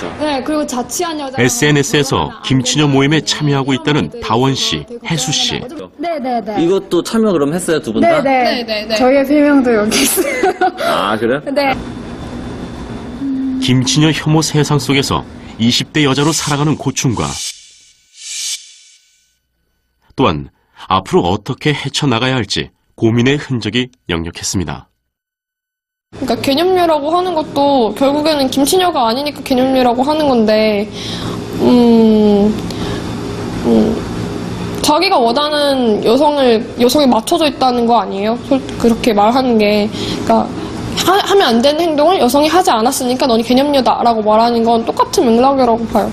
그렇죠. 네, 그리고 자취한 여자. SNS에서 김치녀 모임에 참여하고 있다는 다원 씨, 혜수 씨. 네네네. 이것도 참여 그럼 했어요, 두 분 다? 네네. 저희의 필명도 여기 있어요. 아, 그래요? 네. 김치녀 혐오 세상 속에서 20대 여자로 살아가는 고충과 또한 앞으로 어떻게 헤쳐나가야 할지 고민의 흔적이 역력했습니다. 그러니까 개념류라고 하는 것도 결국에는 김치녀가 아니니까 개념류라고 하는 건데, 자기가 원하는 여성에 맞춰져 있다는 거 아니에요? 그렇게 말하는 게. 그러니까 하면 안 되는 행동을 여성이 하지 않았으니까 너는 개념류다라고 말하는 건 똑같은 맥락이라고 봐요.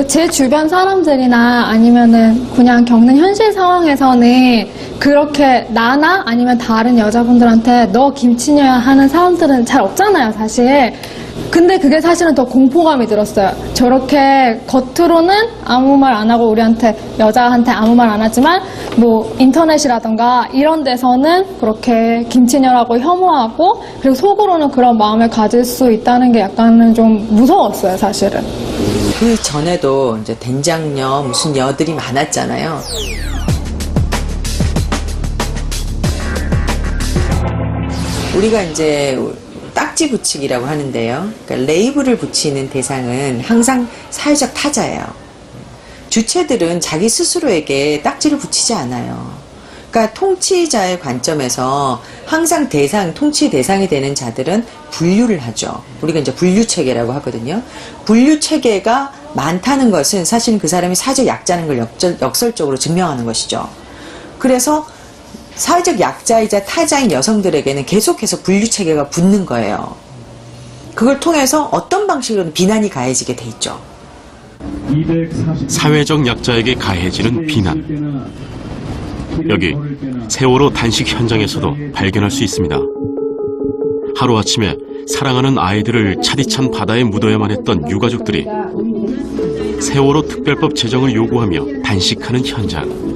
제 주변 사람들이나 아니면은 그냥 겪는 현실 상황에서는 그렇게 나나 아니면 다른 여자분들한테 너 김치녀야 하는 사람들은 잘 없잖아요, 사실. 근데 그게 사실은 더 공포감이 들었어요. 저렇게 겉으로는 아무 말 안 하고 우리한테, 여자한테 아무 말 안 하지만 뭐 인터넷이라던가 이런 데서는 그렇게 김치녀라고 혐오하고 그리고 속으로는 그런 마음을 가질 수 있다는 게 약간은 좀 무서웠어요, 사실은. 그 전에도 이제 된장녀 무슨 여들이 많았잖아요. 우리가 이제 딱지 붙이기라고 하는데요. 그러니까 레이블을 붙이는 대상은 항상 사회적 타자예요. 주체들은 자기 스스로에게 딱지를 붙이지 않아요. 그러니까 통치자의 관점에서 항상 통치 대상이 되는 자들은 분류를 하죠. 우리가 이제 분류 체계라고 하거든요. 분류 체계가 많다는 것은 사실은 그 사람이 사회적 약자는 걸 역설적으로 증명하는 것이죠. 그래서 사회적 약자이자 타자인 여성들에게는 계속해서 분류 체계가 붙는 거예요. 그걸 통해서 어떤 방식으로든 비난이 가해지게 돼 있죠. 사회적 약자에게 가해지는 비난. 여기 세월호 단식 현장에서도 발견할 수 있습니다. 하루아침에 사랑하는 아이들을 차디찬 바다에 묻어야만 했던 유가족들이 세월호 특별법 제정을 요구하며 단식하는 현장.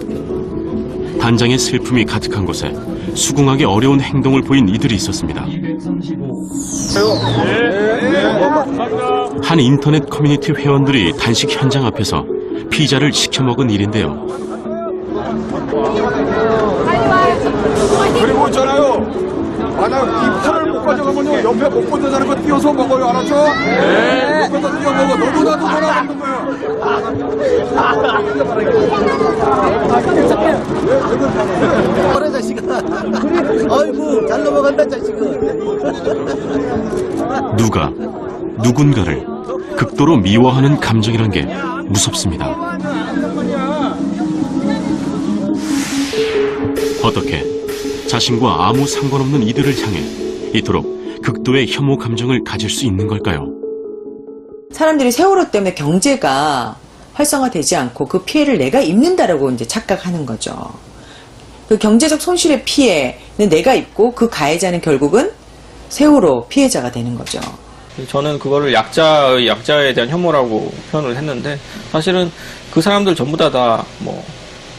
단장의 슬픔이 가득한 곳에 수긍하기 어려운 행동을 보인 이들이 있었습니다. 한 인터넷 커뮤니티 회원들이 단식 현장 앞에서 피자를 시켜 먹은 일인데요. 그리고 있잖아요. 만약 이 팔을 못 가져가면요, 옆에 못 건져자는 거 띄워서 먹어요, 알았죠? 네. 옆에서 띄워 먹어. 너도 나도 뭐라 먹는 거야. 그래, 자식아. 아이고, 잘 넘어간다, 자식아. 누군가를 극도로 미워하는 감정이란 게 무섭습니다. 어떻게 자신과 아무 상관없는 이들을 향해 이토록 극도의 혐오 감정을 가질 수 있는 걸까요? 사람들이 세월호 때문에 경제가 활성화되지 않고 그 피해를 내가 입는다라고 이제 착각하는 거죠. 그 경제적 손실의 피해는 내가 입고 그 가해자는 결국은 세월호 피해자가 되는 거죠. 저는 그거를 약자에 대한 혐오라고 표현을 했는데, 사실은 그 사람들 전부 다 뭐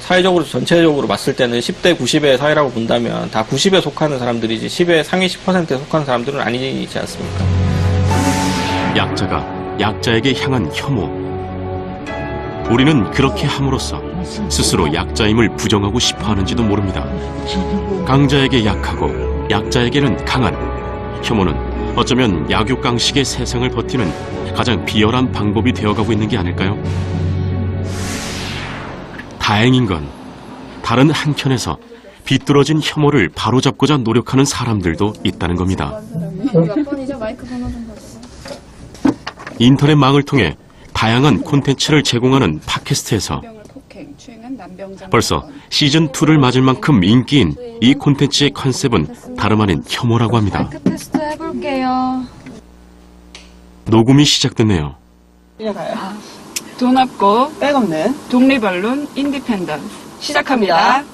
사회적으로 전체적으로 봤을 때는 10대 90의 사회라고 본다면 다 90에 속하는 사람들이지 10의 상위 10%에 속하는 사람들은 아니지 않습니까? 약자가 약자에게 향한 혐오. 우리는 그렇게 함으로써 스스로 약자임을 부정하고 싶어 하는지도 모릅니다. 강자에게 약하고 약자에게는 강한 혐오는 어쩌면 약육강식의 세상을 버티는 가장 비열한 방법이 되어가고 있는 게 아닐까요? 다행인 건 다른 한켠에서 비뚤어진 혐오를 바로잡고자 노력하는 사람들도 있다는 겁니다. 인터넷망을 통해 다양한 콘텐츠를 제공하는 팟캐스트에서 벌써 시즌2를 맞을 만큼 인기인 이 콘텐츠의 컨셉은 다름 아닌 혐오라고 합니다. 테스트 해볼게요. 녹음이 시작됐네요. 돈 없고 백없는 독립언론 인디펜던스 시작합니다.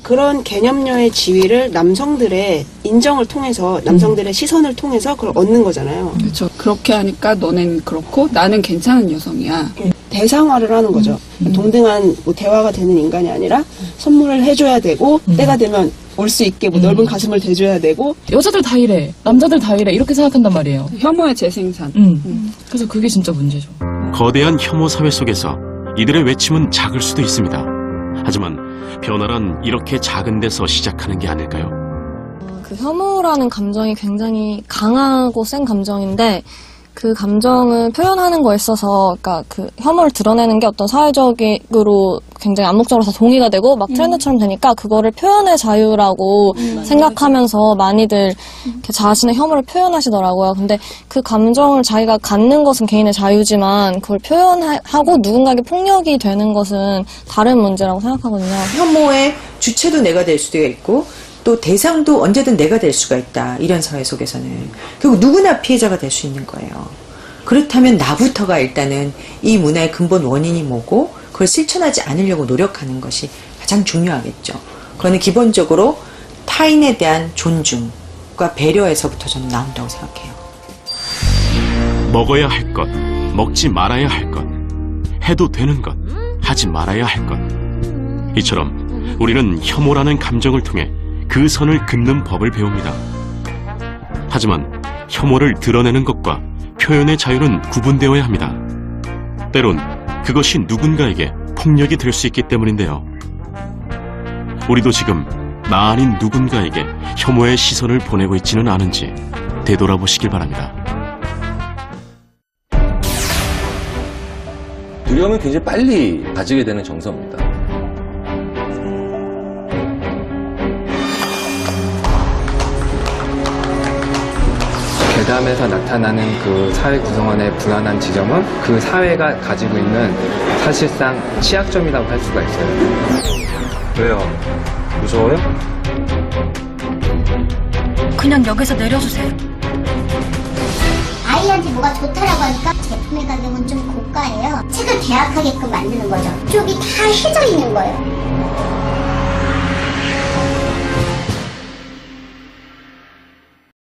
그런 개념료의 지위를 남성들의 인정을 통해서, 남성들의 시선을 통해서 그걸 얻는 거잖아요. 그렇죠. 그렇게 하니까 너넨 그렇고 나는 괜찮은 여성이야. 대상화를 하는 거죠. 동등한 뭐 대화가 되는 인간이 아니라 선물을 해줘야 되고 때가 되면 올 수 있게 뭐 넓은 가슴을 대줘야 되고 여자들 다 이래, 남자들 다 이래 이렇게 생각한단 말이에요. 혐오의 재생산. 그래서 그게 진짜 문제죠. 거대한 혐오 사회 속에서 이들의 외침은 작을 수도 있습니다. 하지만 변화란 이렇게 작은 데서 시작하는 게 아닐까요? 그 혐오라는 감정이 굉장히 강하고 센 감정인데 그 감정을 표현하는 거에 있어서 그러니까 그 혐오를 드러내는 게 어떤 사회적으로 굉장히 암묵적으로 다 동의가 되고 막 트렌드처럼 되니까 그거를 표현의 자유라고 생각하면서 많이들 이렇게 자신의 혐오를 표현하시더라고요. 근데 그 감정을 자기가 갖는 것은 개인의 자유지만 그걸 표현하고 누군가에게 폭력이 되는 것은 다른 문제라고 생각하거든요. 혐오의 주체도 내가 될 수도 있고 또 대상도 언제든 내가 될 수가 있다. 이런 사회 속에서는. 결국 누구나 피해자가 될 수 있는 거예요. 그렇다면 나부터가 일단은 이 문화의 근본 원인이 뭐고 그걸 실천하지 않으려고 노력하는 것이 가장 중요하겠죠. 그거는 기본적으로 타인에 대한 존중과 배려에서부터 저는 나온다고 생각해요. 먹어야 할 것, 먹지 말아야 할 것, 해도 되는 것, 하지 말아야 할 것. 이처럼 우리는 혐오라는 감정을 통해 그 선을 긋는 법을 배웁니다. 하지만 혐오를 드러내는 것과 표현의 자유는 구분되어야 합니다. 때론 그것이 누군가에게 폭력이 될 수 있기 때문인데요. 우리도 지금 나 아닌 누군가에게 혐오의 시선을 보내고 있지는 않은지 되돌아보시길 바랍니다. 두려움은 굉장히 빨리 가지게 되는 정서입니다. 괴담에서 나타나는 그 사회 구성원의 불안한 지점은 그 사회가 가지고 있는 사실상 취약점이라고 할 수가 있어요. 왜요? 무서워요? 그냥 역에서 내려주세요. 아이한테 뭐가 좋다라고 하니까 제품의 가격은 좀 고가예요. 책을 계약하게끔 만드는 거죠. 쪽이 다 해져 있는 거예요.